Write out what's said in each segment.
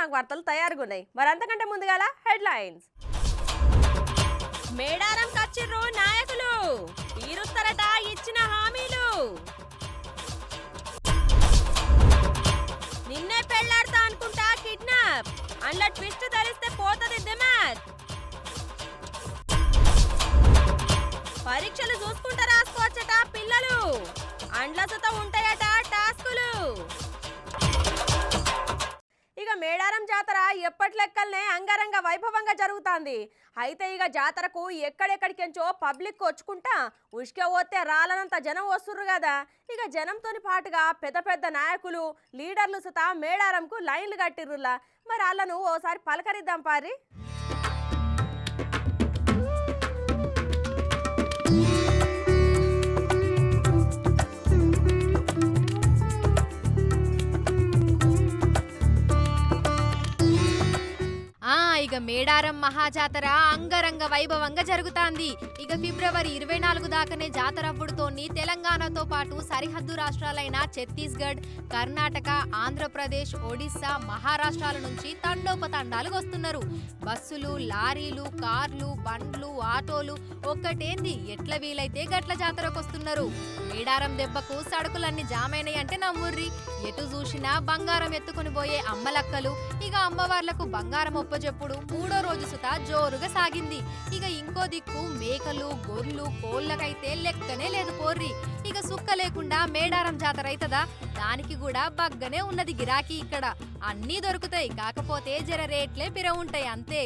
నాకు వార్తలు తయారుగా ఉన్నాయి. మరి అంతకంటే ముందుగాల హెడ్లైన్స్. మేడారం కచ్చిర్రు నాయకులు, తీరుస్తారట ఇచ్చిన హామీలు. నిన్నే పెళ్లాడతా అనుకుంటా కిడ్నాప్, అండ్ల ట్విస్ట్ ధరిస్తే పోతది దిమాగ్. పరీక్షలు చూసుకుంటా రాసుకోవచ్చట పిల్లలు, అండ్లసతో ఉంటాయట టాస్కులు. ఇక మేడారం జాతర ఎప్పటి లెక్కలనే అంగరంగ వైభవంగా జరుగుతుంది. అయితే ఇక జాతరకు ఎక్కడెక్కడికెంచో పబ్లిక్ వచ్చుకుంటా ఉష్కే పోతే రాలనంత జనం వస్తుర్రు కదా. ఇక జనంతోని పాటుగా పెద్ద పెద్ద నాయకులు లీడర్లు సుతా మేడారంకు లైన్లు కట్టిర్రులా. మరి వాళ్ళను ఓసారి పలకరిద్దాం పారి. ఇక మేడారం మహాజాతర అంగరంగ వైభవంగా జరుగుతాంది. ఇక ఫిబ్రవరి 24 దాకానే జాతర అవ్వడుతోని తెలంగాణతో పాటు సరిహద్దు రాష్ట్రాలైన ఛత్తీస్గఢ్, కర్ణాటక, ఆంధ్రప్రదేశ్, ఒడిశా, మహారాష్ట్రాల నుంచి తండోపతండాలు వస్తున్నారు. బస్సులు, లారీలు, కార్లు, బండ్లు, ఆటోలు ఒక్కటేంది ఎట్ల వీలైతే గట్ల జాతరకు వస్తున్నారు. మేడారం దెబ్బకు సడుకులన్నీ జామైనాయి అంటే నమ్ముర్రి. ఎటు చూసినా బంగారం ఎత్తుకుని పోయే అమ్మలక్కలు. ఇక అమ్మవార్లకు బంగారం ఒప్పజెప్పుడు మూడో రోజు సుతా జోరుగా సాగింది. ఇక ఇంకో దిక్కు మేకలు, గొర్రెలు, కోళ్ళకైతే లెక్కనే లేదు పోర్రి. ఇక సుక్క లేకుండా మేడారం జాతర అవుతుందా? దానికి కూడా బగ్గనే ఉన్నది గిరాకీ. ఇక్కడ అన్నీ దొరుకుతాయి, కాకపోతే జర రేట్లే పిర ఉంటాయి అంతే.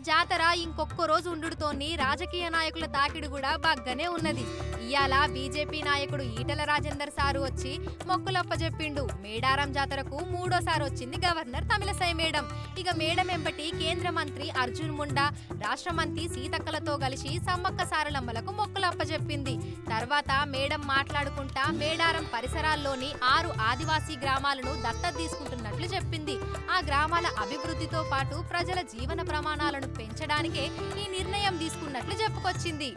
జాతర ఇంకొక్క రోజు ఉండుతోని రాజకీయ నాయకుల తాకిడి కూడా బగ్గనే ఉన్నది. ఇయాల బీజేపీ నాయకుడు ఈటల రాజేందర్ సారు వచ్చి మొక్కులప్పజెప్పిండు. మేడారం జాతరకు మూడోసారి వచ్చింది గవర్నర్ తమిళసై మేడం. ఇక మేడం ఎంబటి కేంద్ర మంత్రి అర్జున్ ముండా, రాష్ట్ర మంత్రి సీతక్కలతో కలిసి సమ్మక్క సారలమ్మలకు మొక్కులప్పజెప్పింది. తర్వాత మేడం మాట్లాడుకుంటా మేడారం పరిసరాల్లోని 6 ఆదివాసీ గ్రామాలను దత్తత తీసుకుంటున్నట్లు చెప్పింది. ఆ గ్రామాల అభివృద్ధితో పాటు ప్రజల జీవన ప్రమాణాలను పెంచడానికే ఈ నిర్ణయం తీసుకున్నట్లు చెప్పుకొచ్చింది.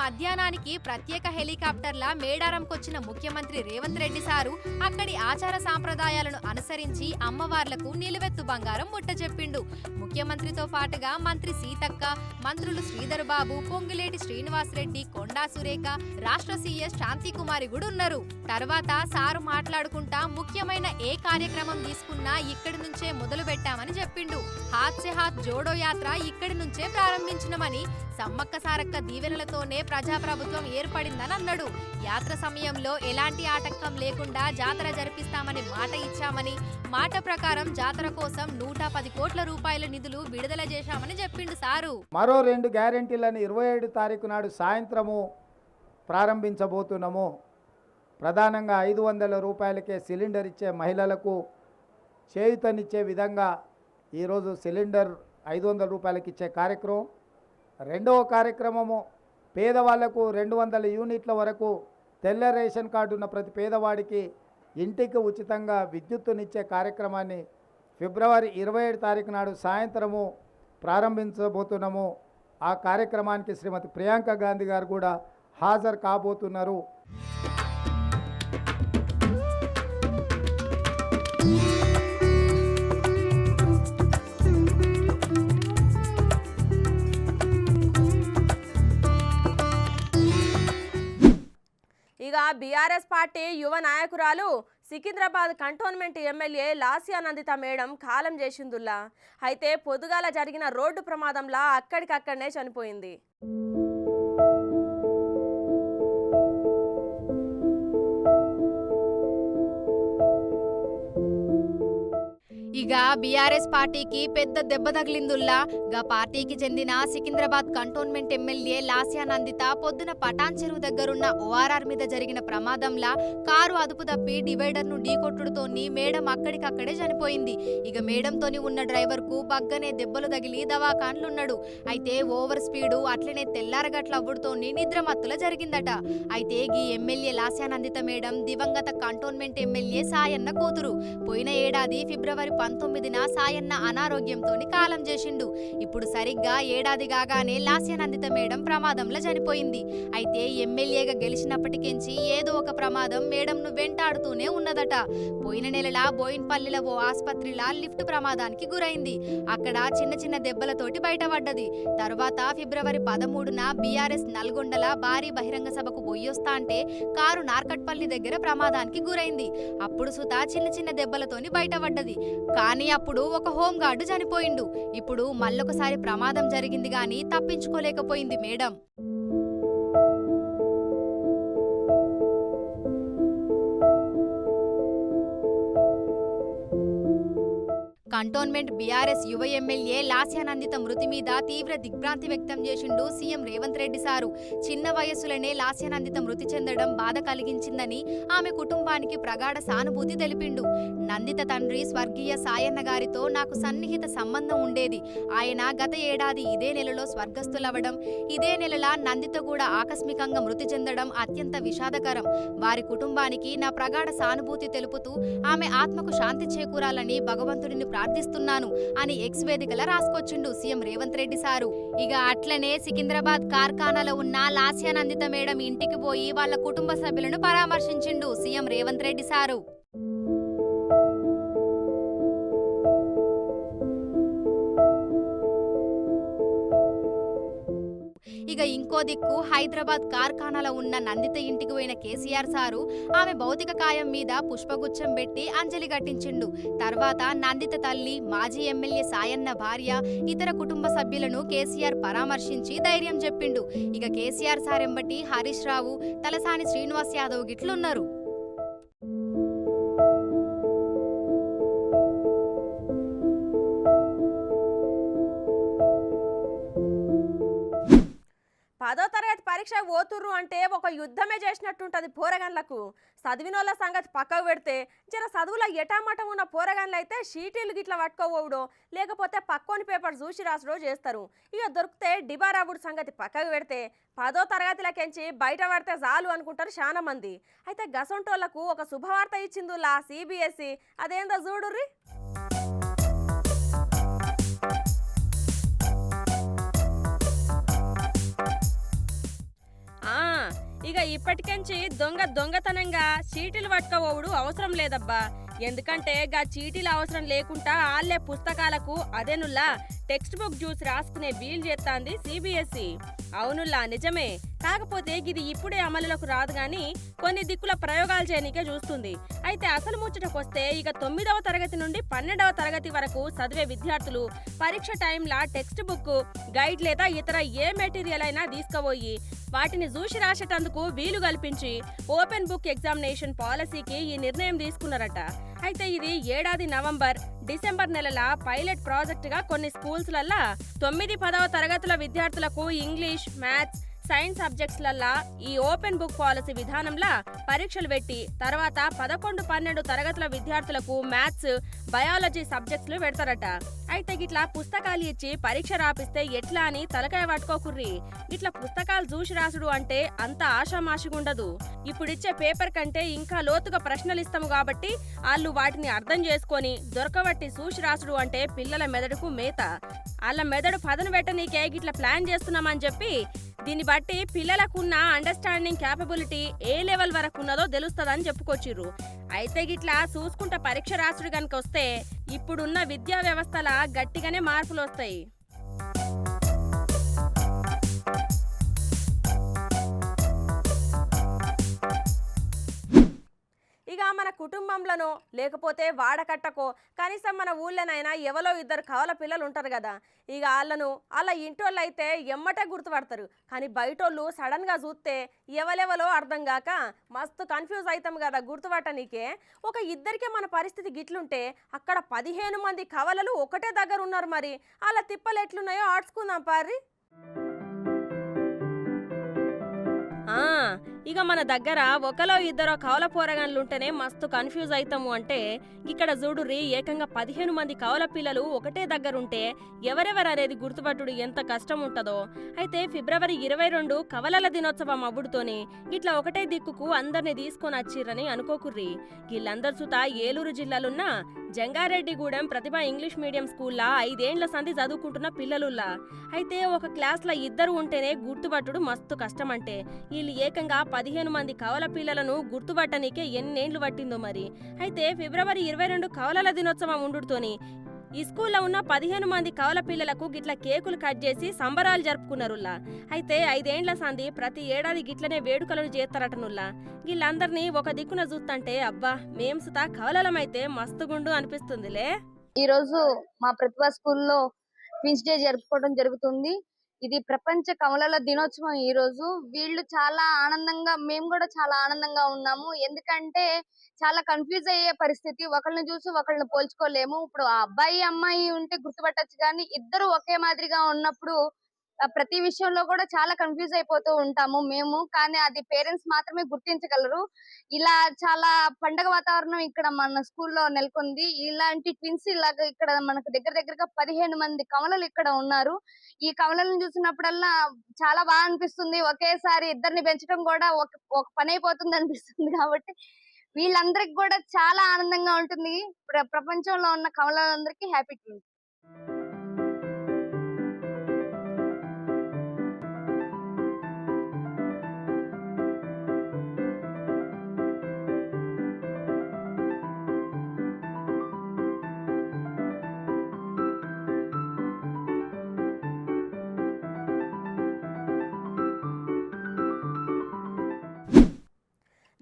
మధ్యాహ్నానికి ప్రత్యేక హెలికాప్టర్ల మేడారంకొచ్చిన ముఖ్యమంత్రి రేవంత్ రెడ్డి సారు అక్కడి ఆచార సాంప్రదాయాలను అనుసరించి అమ్మవార్లకు నిలువెత్తు బంగారం ముట్టజెప్పిండు. ముఖ్యమంత్రితో పాటుగా మంత్రి సీతక్క, మంత్రులు శ్రీధర్ బాబు, పొంగులేటి శ్రీనివాసరెడ్డి, కొండా సురేఖ, రాష్ట్ర సీఎస్ శాంతికుమారి కూడా ఉన్నారు. తర్వాత సారు మాట్లాడుకుంటా ముఖ్యమైన ఏ కార్యక్రమం తీసుకున్నా ఇక్కడి నుంచే మొదలు పెట్టామని చెప్పిండు. హాత్ సే హాత్ జోడో యాత్ర ఇక్కడి నుంచే ప్రారంభించినమని, సమ్మక్క సారక్క దీవెనలతోనే ప్రజాప్రభుత్వం ఏర్పడిందని అన్నాడు. యాత్ర సమయంలో ఎలాంటి ఆటంకం లేకుండా జాతర జరిపిస్తామని మాట ఇచ్చామని, మాట ప్రకారం జాతర కోసం 110 కోట్ల రూపాయల నిధులు విడుదల చేశామని చెప్పిండు సారు. మరో 2 గ్యారెంటీలను 27 తారీఖు నాడు సాయంత్రము ప్రారంభించబోతున్నాము. ప్రధానంగా 500 రూపాయలకే సిలిండర్ ఇచ్చే మహిళలకు చేయూతనిచ్చే విధంగా ఈరోజు సిలిండర్ 500 రూపాయలకి ఇచ్చే కార్యక్రమం. రెండవ కార్యక్రమము పేదవాళ్లకు 200 యూనిట్ల వరకు తెల్ల రేషన్ కార్డు ఉన్న ప్రతి పేదవాడికి ఇంటికి ఉచితంగా విద్యుత్తునిచ్చే కార్యక్రమాన్ని ఫిబ్రవరి 27 తారీఖు నాడు సాయంత్రము ప్రారంభించబోతున్నాము. ఆ కార్యక్రమానికి శ్రీమతి ప్రియాంక గాంధీ గారు కూడా హాజరు కాబోతున్నారు. ఇక బీఆర్ఎస్ పార్టీ యువ నాయకురాలు Secunderabad cantonment MLA Lasya Nanditha madam కాలం చేసిందుల్లా. అయితే పొద్దుగాల జరిగిన రోడ్డు ప్రమాదంలా అక్కడికక్కడనే చనిపోయింది. ఇక ఇక బీఆర్ఎస్ పార్టీకి పెద్ద దెబ్బ తగిలిందుల్లా గా పార్టీకి చెందిన సికింద్రాబాద్ కంటోన్మెంట్ ఎమ్మెల్యే లాస్యా నందిత పొద్దున పటాన్ చెరువు దగ్గరున్న ఓఆర్ఆర్ మీద జరిగిన ప్రమాదంలా కారు అదుపు తప్పి డివైడర్ ను ఢీకొట్టుడుతోని మేడం అక్కడికక్కడే చనిపోయింది. ఇక మేడంతోని ఉన్న డ్రైవర్ కు బగ్గనే దెబ్బలు తగిలి దవాఖాన్లున్నాడు. అయితే ఓవర్ స్పీడు అట్లనే తెల్లారగట్ల అవ్వుడుతోని నిద్రమత్తుల జరిగిందట. అయితే ఈ ఎమ్మెల్యే లాస్యా నందిత మేడం దివంగత కంటోన్మెంట్ ఎమ్మెల్యే సాయన్న కూతురు. పోయిన ఏడాది ఫిబ్రవరి 19న సాయన్న అనారోగ్యంతోని కాలం చేసిండు. ఇప్పుడు సరిగ్గా ఏడాది కాగానే లాస్యా నందిత మేడం ప్రమాదంలో చనిపోయింది. అయితే ఎమ్మెల్యేగా గెలిచినప్పటికించి ఏదో ఒక ప్రమాదం మేడంను వెంటాడుతూనే ఉన్నదట. పోయిన నెలల బోయిన్పల్లిలో ఓ ఆస్పత్రిలా లిఫ్ట్ ప్రమాదానికి గురైంది. అక్కడ చిన్న చిన్న దెబ్బలతోటి బయటపడ్డది. తర్వాత ఫిబ్రవరి 13న బీఆర్ఎస్ నల్గొండల భారీ బహిరంగ సభకు పోయొస్తా అంటే కారు నార్కట్పల్లి దగ్గర ప్రమాదానికి గురైంది. అప్పుడు సుతా చిన్న చిన్న దెబ్బలతోని బయటపడ్డది. కానీ అప్పుడు ఒక హోంగార్డు చనిపోయిండు. ఇప్పుడు మళ్ళొకసారి ప్రమాదం జరిగింది గాని తప్పించుకోలేకపోయింది మేడం. కంటోన్మెంట్ బీఆర్ఎస్ యువ ఎమ్మెల్యే లాస్యా నందిత మృతి మీద తీవ్ర దిగ్భ్రాంతి వ్యక్తం చేసిండు సీఎం రేవంత్ రెడ్డి సారు. చిన్న వయస్సులోనే లాస్యా నందిత మృతి చెందడం బాధ కలిగించిందని ఆమె కుటుంబానికి ప్రగాఢ సానుభూతి తెలిపిండు. నందిత తండ్రి స్వర్గీయ సాయన్న గారితో నాకు సన్నిహిత సంబంధం ఉండేది. ఆయన గత ఏడాది ఇదే నెలలో స్వర్గస్థులవ్వడం, ఇదే నెలల నందిత కూడా ఆకస్మికంగా మృతి చెందడం అత్యంత విషాదకరం. వారి కుటుంబానికి నా ప్రగాఢ సానుభూతి తెలుపుతూ ఆమె ఆత్మకు శాంతి చేకూరాలని భగవంతుడిని ప్రార్థిస్తున్నాను అని ఎక్స్ వేదికల రాసుకొచ్చిండు సీఎం రేవంత్ రెడ్డి సారు. ఇక అట్లనే సికింద్రాబాద్ కార్ఖానాలో ఉన్న లాస్యా నందిత మేడం ఇంటికి పోయి వాళ్ళ కుటుంబ సభ్యులను పరామర్శించిండు సీఎం రేవంత్ రెడ్డి సారు. ఇక ఇంకో దిక్కు హైదరాబాద్ కార్ఖానాలో ఉన్న నందిత ఇంటికి పోయిన కేసీఆర్ సారు ఆమె భౌతిక కాయం మీద పుష్పగుచ్చం పెట్టి అంజలి ఘటించిండు. తర్వాత నందిత తల్లి, మాజీ ఎమ్మెల్యే సాయన్న భార్య, ఇతర కుటుంబ సభ్యులను కేసీఆర్ పరామర్శించి ధైర్యం చెప్పిండు. ఇక కేసీఆర్ సార్ ఎంబటి హరీష్ రావు, తలసాని శ్రీనివాస్ యాదవ్ గిట్లున్నారు. పదో తరగతి పరీక్ష పోతుర్రు అంటే ఒక యుద్ధమే చేసినట్టుంటది పోరగాన్లకు. చదివినోళ్ళ సంగతి పక్కకు పెడితే జర చదువులో ఎటామటం ఉన్న పోరగాన్లు అయితే షీటీలు గిట్ల పట్టుకోవడో లేకపోతే పక్కోని పేపర్ చూసి రాసడో చేస్తారు. ఇక దొరికితే డిబారాబుడు సంగతి పక్కకు పెడితే పదో తరగతిలకెంచి బయట పడితే చాలు అనుకుంటారు చాలా మంది. అయితే గసంటోళ్లకు ఒక శుభవార్త ఇచ్చిందులా సిబిఎస్ఈ. అదేందో చూడుర్రి. ఇక ఇప్పటికెంచి దొంగతనంగా చీటీలు పట్టుకోవడు అవసరం లేదబ్బా. ఎందుకంటే గా చీటీలు అవసరం లేకుండా ఆళ్లే పుస్తకాలకు అదేనుల్లా టెక్స్ట్ బుక్ చూసి రాసుకునే వీలు చేస్తాంది సిబిఎస్ఈ. అవునుల్లా నిజమే. కాకపోతే ఇది ఇప్పుడే అమలులోకి రాదు గాని కొన్ని దిక్కుల ప్రయోగాలు చేయనికే చూస్తుంది. అయితే అసలు ముచ్చటకొస్తే ఇక 9వ తరగతి నుండి 12వ తరగతి వరకు చదివే విద్యార్థులు పరీక్ష టైంలా టెక్స్ట్ బుక్, గైడ్ లేదా ఇతర ఏ మెటీరియల్ అయినా తీసుకుపోయి వాటిని చూసి రాసేటందుకు వీలు కల్పించి ఓపెన్ బుక్ ఎగ్జామినేషన్ పాలసీకి ఈ నిర్ణయం తీసుకున్నారట. అయితే ఇది ఏడాది నవంబర్, డిసెంబర్ నెలల పైలట్ ప్రాజెక్టుగా కొన్ని స్కూల్స్లల్లా 9, 10వ తరగతుల విద్యార్థులకు ఇంగ్లీష్, మ్యాథ్స్, సైన్స్ సబ్జెక్ట్స్లల్లా ఈ ఓపెన్ బుక్ పాలసీ విధానంలా పరీక్షలు పెట్టి తర్వాత 11, 12 తరగతుల విద్యార్థులకు మ్యాథ్స్, బయాలజీ సబ్జెక్ట్స్లు పెడతారట. అయితే గిట్లా పుస్తకాలు ఇచ్చి పరీక్ష రాపిస్తే ఎట్లా అని తలకాయ పట్టుకోకుర్రి. ఇట్లా పుస్తకాలు చూసి రాసుడు అంటే అంత ఆషామాషిగుండదు. ఇప్పుడిచ్చే పేపర్ కంటే ఇంకా లోతుగా ప్రశ్నలు ఇస్తాము కాబట్టి వాళ్ళు వాటిని అర్థం చేసుకొని దొరకబట్టి చూసి రాసుడు అంటే పిల్లల మెదడుకు మేత. వాళ్ళ మెదడు పదను పెట్టనీకే గిట్లా ప్లాన్ చేస్తున్నామని చెప్పి దీన్ని బట్టి పిల్లలకున్న అండర్స్టాండింగ్ క్యాపబిలిటీ ఏ లెవెల్ వరకు ఉన్నదో తెలుస్తుందని చెప్పుకొచ్చిర్రు. అయితే గిట్లా చూసుకుంటా పరీక్ష రాసుడు కనుక వస్తే ఇప్పుడున్న విద్యా వ్యవస్థల గట్టిగానే మార్పులు వస్తాయి. ఇక మన కుటుంబంలోనో లేకపోతే వాడకట్టకో కనీసం మన ఊళ్ళోనైనా ఎవరో ఇద్దరు కవల పిల్లలు ఉంటారు కదా. ఇక వాళ్ళను అలా ఇంటోళ్ళు అయితే ఎమ్మటే గుర్తుపడతారు. కానీ బయటోళ్ళు సడన్గా చూస్తే ఎవరెవలో అర్థం కాక మస్తు కన్ఫ్యూజ్ అవుతాం కదా గుర్తుపట్టనీకే. ఒక ఇద్దరికే మన పరిస్థితి గిట్లుంటే అక్కడ 15 మంది కవలలు ఒకటే దగ్గర ఉన్నారు. మరి అలా తిప్పలు ఎట్లున్నాయో ఆడ్చుకుందాం పారి. ఇక మన దగ్గర ఒకలో ఇద్దరో కవల పోరగాన్లుంటేనే మస్తు కన్ఫ్యూజ్ అవుతాము అంటే ఇక్కడ చూడుర్రి ఏకంగా 15 మంది కవల పిల్లలు ఒకటే దగ్గరుంటే ఎవరెవరు అనేది గుర్తుపట్టుడు ఎంత కష్టం ఉంటుందో. అయితే ఫిబ్రవరి 22 కవలల దినోత్సవం అవ్వుడుతోని ఇట్లా ఒకటే దిక్కుకు అందరినీ తీసుకొని వచ్చిర్రని అనుకోకుర్రి. వీళ్ళందరు సుతా ఏలూరు జిల్లాలున్న జంగారెడ్డిగూడెం ప్రతిభ ఇంగ్లీష్ మీడియం స్కూల్లా 5 ఏండ్ల సంధి చదువుకుంటున్న పిల్లలుల్లా. అయితే ఒక క్లాస్లో ఇద్దరు ఉంటేనే గుర్తుపట్టుడు మస్తు కష్టం అంటే వీళ్ళు ఏకంగా 15 మంది కవల పిల్లలను గుర్తుపట్టనీకే ఎన్నేండ్లు పట్టిందో మరి. అయితే ఫిబ్రవరి 22 కవలల దినోత్సవం ఉండుతోని ఈ స్కూల్లో ఉన్న 15 మంది కవల పిల్లలకు గిట్ల కేకులు కట్ చేసి సంబరాలు జరుపుకున్నారుల్లా. అయితే 5 ఏండ్ల సంది ప్రతి ఏడాది గిట్లనే వేడుకలను చేస్తారటనుల్లా. వీళ్ళందరినీ ఒక దిక్కున చూస్తుంటే అబ్బా మేం సుతా కవలలమైతే మస్తుగుండు అనిపిస్తుందిలే. ఈరోజు మా ప్రతిభా స్కూల్లో క్విన్స్ డే జరుపుకోవడం జరుగుతుంది. ఇది ప్రపంచ కవలల దినోత్సవం. ఈ రోజు వీళ్ళు చాలా ఆనందంగా, మేము కూడా చాలా ఆనందంగా ఉన్నాము. ఎందుకంటే చాలా కన్ఫ్యూజ్ అయ్యే పరిస్థితి, ఒకళ్ళని చూసి ఒకళ్ళని పోల్చుకోలేము. ఇప్పుడు ఆ అబ్బాయి అమ్మాయి ఉంటే గుర్తుపట్టచ్చు, కానీ ఇద్దరు ఒకే మాదిరిగా ఉన్నప్పుడు ప్రతి విషయంలో కూడా చాలా కన్ఫ్యూజ్ అయిపోతూ ఉంటాము మేము. కానీ అది పేరెంట్స్ మాత్రమే గుర్తించగలరు. ఇలా చాలా పండగ వాతావరణం ఇక్కడ మన స్కూల్లో నెలకొంది. ఇలాంటి ట్విన్స్ ఇలాగా ఇక్కడ మనకు దగ్గరగా 15 మంది కవలలు ఇక్కడ ఉన్నారు. ఈ కవలలను చూసినప్పుడల్లా చాలా బాగా అనిపిస్తుంది. ఒకేసారి ఇద్దరిని పెంచడం కూడా ఒక పని అయిపోతుంది అనిపిస్తుంది. కాబట్టి వీళ్ళందరికి కూడా చాలా ఆనందంగా ఉంటుంది. ప్రపంచంలో ఉన్న కవలలందరికీ happy twins.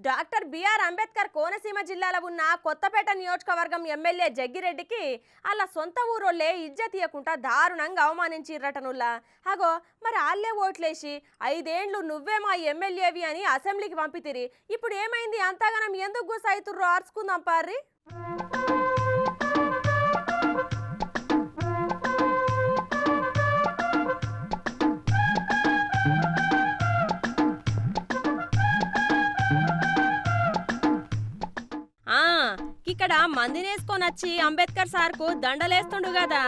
Doctor BR Ambedkar Konaseema జిల్లాలో ఉన్న కొత్తపేట నియోజకవర్గం ఎమ్మెల్యే జగ్గిరెడ్డికి అలా సొంత ఊరోళ్ళే ఇజ్జత్ ఇయ్యకుండా దారుణంగా అవమానించిర్రటనుల్లా. అగో మరి ఆళ్లే ఓట్లేసి 5 ఏండ్లు నువ్వే మా ఎమ్మెల్యేవి అని అసెంబ్లీకి పంపితిరి. ఇప్పుడు ఏమైంది అంతగానం ఎందుకు గుసైతుర్రో ఆర్చుకుందాం పారి. ఇక్కడ మందినేసుకొని వచ్చి అంబేద్కర్ సార్కు దండలేస్తుండు కదా.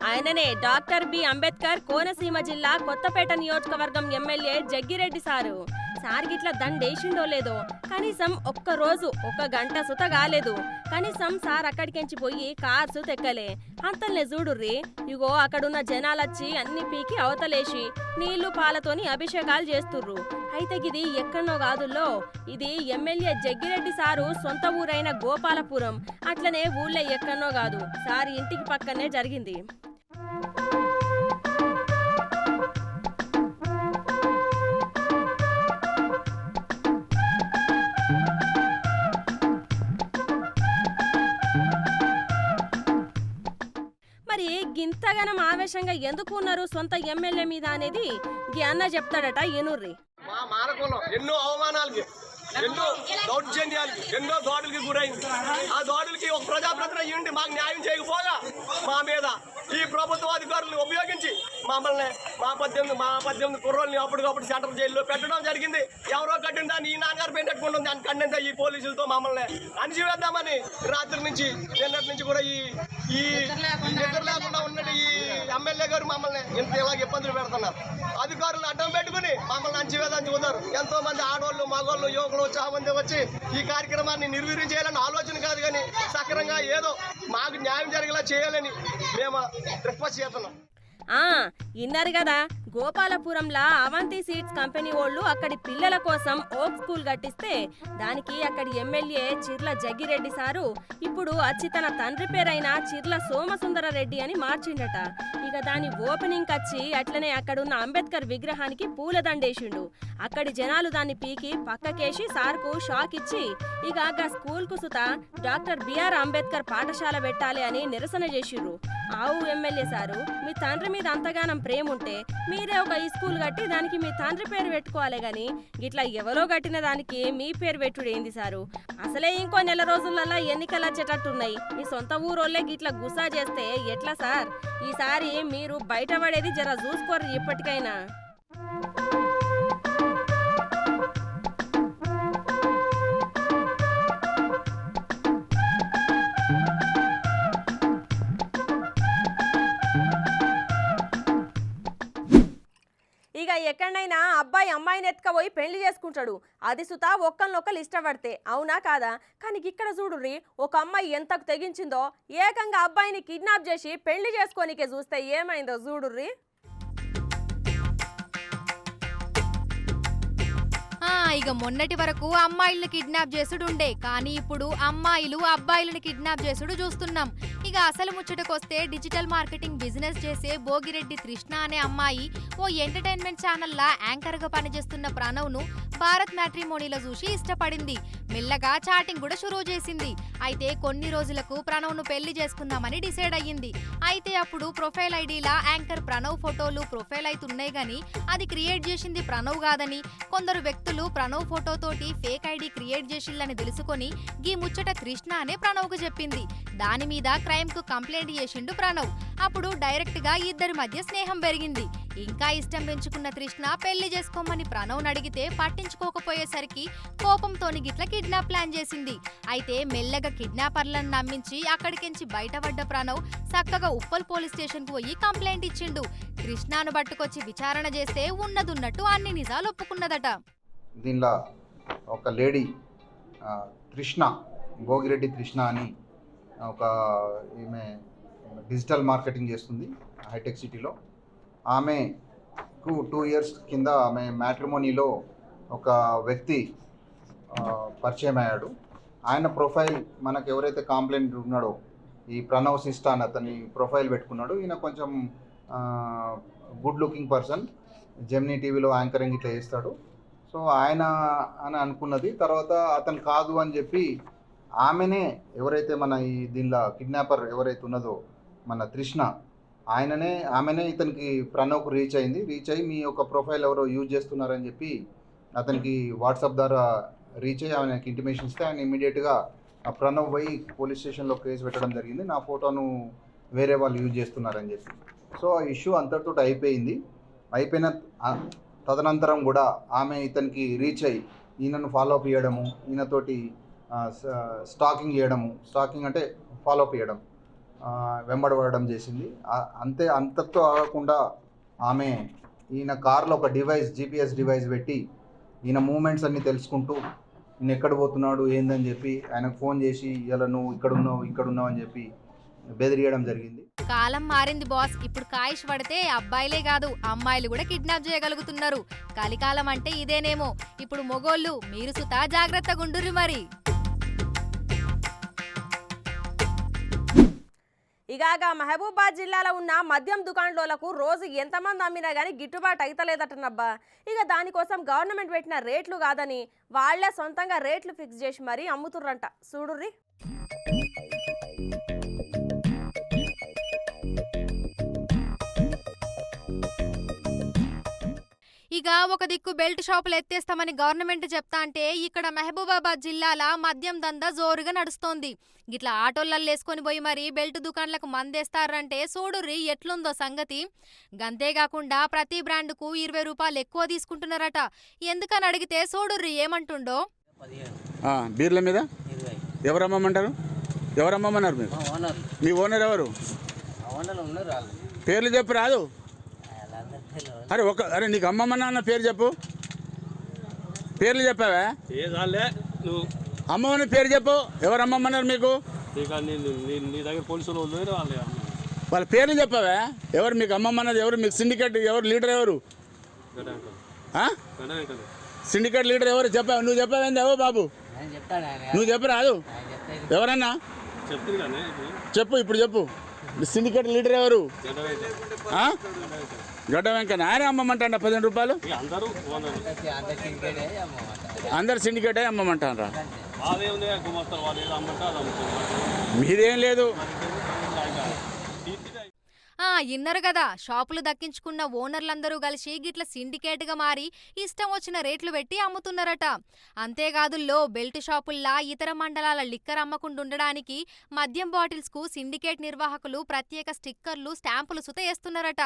ఆయననే డాక్టర్ బి అంబేద్కర్ కోనసీమ జిల్లా కొత్తపేట నియోజకవర్గం ఎమ్మెల్యే జగ్గిరెడ్డి సారు. సార్ గిట్లా దండేసిండో లేదో కనీసం ఒక్కరోజు 1 గంట సుత కాలేదు. కనీసం సార్ అక్కడికెంచి పోయి కార్సు తెక్కలే. అంతలే చూడుర్రి ఇగో అక్కడున్న జనాలొచ్చి అన్ని పీకి అవతలేసి నీళ్లు పాలతోని అభిషేకాలు చేస్తుర్రు. అయితే గిది ఎక్కడనో కాదుల్లో, ఇది ఎమ్మెల్యే జగ్గిరెడ్డి సారు సొంత ఊరైన గోపాలపురం. అట్లనే ఊళ్ళో ఎక్కడనో కాదు, సార్ ఇంటికి పక్కనే జరిగింది. మరి గింతగానం ఆవేశంగా ఎందుకు ఉన్నారు సొంత ఎమ్మెల్యే మీద అనేది గీ అన్న చెప్తాడట. ఎనుర్రి. మా మానకులం ఎన్నో అవమానాలకి, ఎన్నో దౌర్జన్యాలకి, ఎన్నో దాడులకి గురైంది. ఆ దాడులకి ఒక ప్రజాప్రతినిధి అయ్యుండి మాకు న్యాయం చేయకపోగా మా మీద ఈ ప్రభుత్వ అధికారులను ఉపయోగించి మమ్మల్ని మా 18 కుర్రోల్ని అప్పటికప్పుడు సెంట్రల్ జైల్లో పెట్టడం జరిగింది. ఎవరో కట్టిన దాన్ని ఈ నాన్నగారు పెట్టుకుంటుంది. దాన్ని ఖండించే ఈ పోలీసులతో మమ్మల్ని అణిచివేద్దామని రాత్రి నుంచి నిన్నటి నుంచి కూడా ఈ నిద్ర లేకుండా ఉన్నట్టు ఈ ఎమ్మెల్యే గారు మమ్మల్ని ఇంత ఇలాగ ఇబ్బందులు పెడుతున్నారు. అధికారులు అడ్డం పెట్టుకుని మమ్మల్ని అణిచివేద్దామని చూస్తారు. ఎంతో మంది ఆడవాళ్ళు, మగవాళ్ళు, యువకులు చాలా మంది వచ్చి ఈ కార్యక్రమాన్ని నిర్వీర్యం చేయాలని ఆలోచన కాదు, కానీ సక్రంగా ఏదో మాకు న్యాయం జరిగేలా చేయాలని మేము రిక్వెస్ట్ చేస్తున్నాం. ఇన్నారు కదా గోపాలపురంలా అవంతి సీడ్స్ కంపెనీ వాళ్ళు అక్కడి పిల్లల కోసం ఓక్ స్కూల్ కట్టిస్తే దానికి అక్కడి ఎమ్మెల్యే చిర్ల జగ్గిరెడ్డి సారు ఇప్పుడు వచ్చి తన తండ్రి పేరైన చిర్ల సోమసుందర రెడ్డి అని మార్చిండట. ఇక దాని ఓపెనింగ్ వచ్చి అట్లనే అక్కడున్న అంబేద్కర్ విగ్రహానికి పూలదండేసిండు. అక్కడి జనాలు దాన్ని పీకి పక్కకేసి సార్కు షాక్ ఇచ్చి ఇక ఆ స్కూల్ కు సుత డాక్టర్ బిఆర్ అంబేద్కర్ పాఠశాల పెట్టాలి అని నిరసన చేసిర్రు. ఆవు ఎమ్మెల్యే సారు, మీ తండ్రి మీద అంతగానం ప్రేమ ఉంటే మీరే ఒక ఈ స్కూల్ కట్టి దానికి మీ తండ్రి పేరు పెట్టుకోవాలి గాని గిట్లా ఎవరో కట్టిన దానికి మీ పేరు పెట్టుడు ఏంది సారు? అసలే ఇంకో నెల రోజులల్లా ఎన్నికలు వచ్చేటట్టున్నాయి. మీ సొంత ఊరోళ్ళే గిట్లా గుసా చేస్తే ఎట్లా సార్? ఈసారి మీరు బయటపడేది జర చూసుకోరు ఇప్పటికైనా. ఇక ఎక్కడైనా అబ్బాయి అమ్మాయిని ఎత్తుకపోయి పెళ్లి చేసుకుంటాడు. అది సుతా ఒక్కరినొక్కరు ఇష్టపడితే, అవునా కాదా? కానీ ఇక్కడ చూడుర్రి, ఒక అమ్మాయి ఎంతకు తెగించిందో ఏకంగా అబ్బాయిని కిడ్నాప్ చేసి పెళ్లి చేసుకోనికే చూస్తే ఏమైందో చూడుర్రి. ఇక మొన్నటి వరకు అమ్మాయిలను కిడ్నాప్ చేసుడుండే, కానీ ఇప్పుడు అమ్మాయిలు అబ్బాయిలను కిడ్నాప్ చేసుడు చూస్తున్నాం. ఇక అసలు ముచ్చటకొస్తే డిజిటల్ మార్కెటింగ్ బిజినెస్ చేసే భోగిరెడ్డి తృష్ణ అనే అమ్మాయి ఓ ఎంటర్టైన్మెంట్ ఛానల్లా యాంకర్ గా పనిచేస్తున్న ప్రణవ్ను భారత్ మ్యాట్రిమోనీలో చూసి ఇష్టపడింది. మెల్లగా చాటింగ్ కూడా షురూ చేసింది. అయితే కొన్ని రోజులకు ప్రణవ్ను పెళ్లి చేసుకుందామని డిసైడ్ అయ్యింది. అయితే అప్పుడు ప్రొఫైల్ ఐడీలా యాంకర్ ప్రణవ్ ఫోటోలు ప్రొఫైల్ అవుతున్నాయి గానీ అది క్రియేట్ చేసింది ప్రణవ్ కాదని కొందరు వ్యక్తులు ప్రణవ్ ఫోటోతోటి ఫేక్ ఐడి క్రియేట్ చేసిల్లని తెలుసుకొని గీ ముచ్చట కృష్ణ అనే ప్రణవ్కు చెప్పింది. దాని మీద క్రైమ్ కు కంప్లైంట్ చేసిండు ప్రణవ్. అప్పుడు డైరెక్ట్ గా ఇద్దరి మధ్య స్నేహం పెరిగింది. ఇంకా ఇష్టం పెంచుకున్న కృష్ణ పెళ్లి చేసుకోమని ప్రణవ్ను అడిగితే పట్టించుకోకపోయేసరికి కోపంతోని గిట్ల కిడ్నాప్ ప్లాన్ చేసింది. అయితే మెల్లగా కిడ్నాపర్లను నమ్మించి అక్కడికించి బయటపడ్డ ప్రణవ్ చక్కగా ఉప్పల్ పోలీస్ స్టేషన్ కు పోయి కంప్లైంట్ ఇచ్చిండు. కృష్ణను పట్టుకొచ్చి విచారణ చేస్తే ఉన్నదున్నట్టు అన్ని నిజాలు ఒప్పుకున్నదట. దీనిలో ఒక లేడీ కృష్ణ, భోగిరెడ్డి కృష్ణ అని ఒక ఈమె డిజిటల్ మార్కెటింగ్ చేస్తుంది హైటెక్ సిటీలో. ఆమెకు 2 years కింద ఆమె మ్యాట్రిమోనీలో ఒక వ్యక్తి పరిచయం అయ్యాడు. ఆయన ప్రొఫైల్ మనకు ఎవరైతే కంప్లైంట్ ఉన్నాడో ఈ ప్రణవ్ సిస్టా అని అతని ప్రొఫైల్ పెట్టుకున్నాడు. ఈయన కొంచెం గుడ్ లుకింగ్ పర్సన్, జెమినీ టీవీలో యాంకరింగ్ ఇట్లా చేస్తాడు. సో ఆయన అని అనుకున్నది. తర్వాత అతను కాదు అని చెప్పి ఆమెనే, ఎవరైతే మన ఈ దీనిలో కిడ్నాపర్ ఎవరైతే ఉన్నదో మన తృష్ణ, ఆమెనే ఇతనికి ప్రణవ్కు రీచ్ అయింది. రీచ్ అయ్యి మీ యొక్క ప్రొఫైల్ ఎవరో యూజ్ చేస్తున్నారని చెప్పి అతనికి వాట్సాప్ ద్వారా రీచ్ అయ్యి ఆయనకి ఇంటిమేషన్ ఇస్తే ఆయన ఇమీడియట్గా ప్రణవ్ పోయి పోలీస్ స్టేషన్లో కేసు పెట్టడం జరిగింది, నా ఫోటోను వేరే వాళ్ళు యూజ్ చేస్తున్నారని చెప్పి. సో ఆ ఇష్యూ అంతటితో అయిపోయిన తదనంతరం కూడా ఆమె ఇతనికి రీచ్ అయ్యి ఈయనను ఫాలోఅప్ చేయడము, ఈయనతోటి స్టాకింగ్ చేయడము, స్టాకింగ్ అంటే ఫాలోఅప్ చేయడం, వెంబడబడడం చేసింది. అంతటితో ఆగకుండా ఆమె ఈయన కార్లో ఒక GPS డివైస్ పెట్టి ఈయన మూమెంట్స్ అన్నీ తెలుసుకుంటూ ఈయన ఎక్కడ పోతున్నాడు ఏందని చెప్పి ఆయనకు ఫోన్ చేసి ఇలా నువ్వు ఇక్కడున్నావు అని చెప్పి బెదిరియడం జరిగింది. కాలం మారింది బాస్. ఇప్పుడు కాయిష్ పడితే అబ్బాయిలే కాదు అమ్మాయిలు కూడా కిడ్నాప్ చేయగలుగుతున్నారు. కలికాలం అంటే ఇదేనేమో. ఇప్పుడు మొగోళ్ళు మీరు సుతా జాగ్రత్తగా ఉండుర్రి మరి. ఇక మహబూబాద్ జిల్లాలో ఉన్న మద్యం దుకాణాలకు రోజు ఎంతమంది అమ్మినా కానీ గిట్టుబాటు అవుతలేదటనబ్బా. ఇక దానికోసం గవర్నమెంట్ పెట్టిన రేట్లు కాదని వాళ్లే సొంతంగా రేట్లు ఫిక్స్ చేసి మరీ అమ్ముతుర్రంట. చూడుర్రి. ఇక ఒక దిక్కు బెల్ట్ షాపులు ఎత్తేస్తామని గవర్నమెంట్ చెప్తా అంటే ఇక్కడ మహబూబాబాద్ జిల్లాల మద్యం దందా జోరుగా నడుస్తోంది. గిట్లా ఆటోలలో వేసుకొని పోయి మరి బెల్ట్ దుకాణాలకు మందేస్తారంటే చూడుర్రి ఎట్లుందో సంగతి. గంతేకాకుండా ప్రతి బ్రాండ్కు 20 రూపాయలు ఎక్కువ తీసుకుంటున్నారట. ఎందుకని అడిగితే చూడుర్రి ఏమంటుండో. బీర్ల మీద ఎవరమ్మమంటారు? ఎవరమ్మన్నారు మీరు? మీ ఓనర్ ఎవరు? పేర్లు చెప్పు రాదు. అరే నీకు అమ్మమ్మన్నా అన్న పేరు చెప్పు. పేర్లు చెప్పావా? అమ్మమ్మని పేరు చెప్పు. ఎవరు అమ్మమ్మన్నారు మీకు? వాళ్ళ పేర్లు చెప్పావా? ఎవరు మీకు అమ్మమ్మన్నది ఎవరు? మీకు సిండికేట్ ఎవరు? లీడర్ ఎవరు? సిండికేట్ లీడర్ ఎవరు చెప్పావు? నువ్వు చెప్పావేంది ఎవో బాబు? నువ్వు చెప్పరాదు ఎవరన్నా చెప్పు, ఇప్పుడు చెప్పు. సిండికేట్ లీడర్ ఎవరు? గడ్డ వెంకన్న. ఆయన అమ్మమంటాడ 15 రూపాయలు? అందరు సిండికేటే అమ్మమంటారా? మీదేం లేదు. ఇన్నరు కదా, షాపులు దక్కించుకున్న ఓనర్లందరూ కలిసి గిట్ల సిండికేట్గా మారి ఇష్టం వచ్చిన రేట్లు పెట్టి అమ్ముతున్నారట. అంతేకాదు బెల్ట్ షాపుల్లా ఇతర మండలాల లిక్కర్ అమ్మకుండుండడానికి మద్యం బాటిల్స్కు సిండికేట్ నిర్వాహకులు ప్రత్యేక స్టిక్కర్లు, స్టాంపులు సుత వేస్తున్నారట.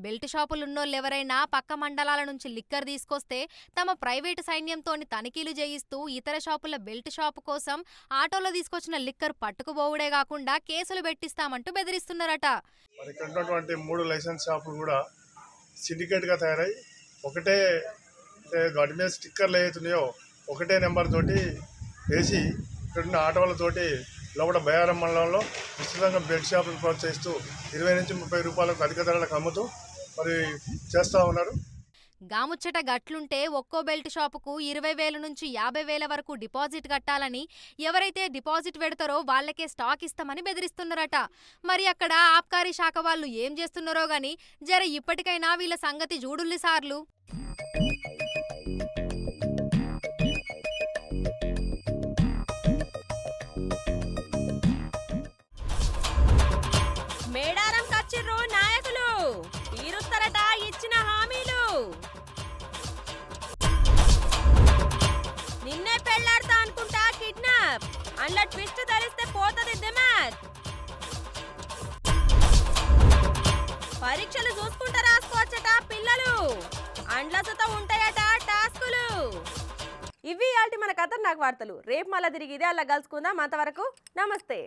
బెల్ట్ షాపులున్నోళ్ళెవరైనా పక్క మండలాల నుంచి లిక్కర్ తీసుకొస్తే తమ ప్రైవేటు సైన్యంతోని తనిఖీలు చేయిస్తూ ఇతర షాపుల బెల్ట్ షాపు కోసం ఆటోలో తీసుకొచ్చిన లిక్కర్ పట్టుకుపోవుడే కాకుండా కేసులు పెట్టిస్తామంటూ బెదిరిస్తున్నారట. మరి ఇక్కడ ఉన్నటువంటి 3 లైసెన్స్ షాపులు కూడా సిండికేట్గా తయారై ఒకటే వాటి మీద స్టిక్కర్లు ఏవైతున్నాయో ఒకటే నెంబర్ తోటి వేసి ఇక్కడున్న ఆటోలతోటి లోపల బయారం మండలంలో విస్తృతంగా బెల్ట్ షాపులు ప్రోత్సహిస్తూ 20 నుంచి 30 రూపాయలకు అధిక ధరలకు అమ్ముతూ మరి చేస్తూ ఉన్నారు. గాముచ్చట గట్లుంటే ఒక్కో బెల్ట్ షాపుకు 20,000 నుంచి 50,000 వరకు డిపాజిట్ కట్టాలని, ఎవరైతే డిపాజిట్ పెడతారో వాళ్ళకే స్టాక్ ఇస్తామని బెదిరిస్తున్నారట. మరి అక్కడ ఆబ్కారీ శాఖ వాళ్ళు ఏం చేస్తున్నారో గాని జర ఇప్పటికైనా వీళ్ళ సంగతి చూడుల్లి సార్లు. మేడారం కచ్చిర్రు నాయకులు, తీరుస్తారట ఇచ్చిన హామీలు. నిన్నే పెళ్లాడతా అనుకుంటా కిడ్నాప్, అందులో ట్విస్ట్ ధరిస్తే పోతది దిమాగ్. పరీక్షలు చూసుకుంటా రాసుకోవచ్చట పిల్లలు, అండ్ల సుత ఉంటాయట టాస్కులు. ఇవి ఇయాల్టి మన ఖతర్నాక్ వార్తలు. రేపు మళ్ళీ తిరిగి ఇదే అలా కలుసుకుందాం. అంతవరకు నమస్తే.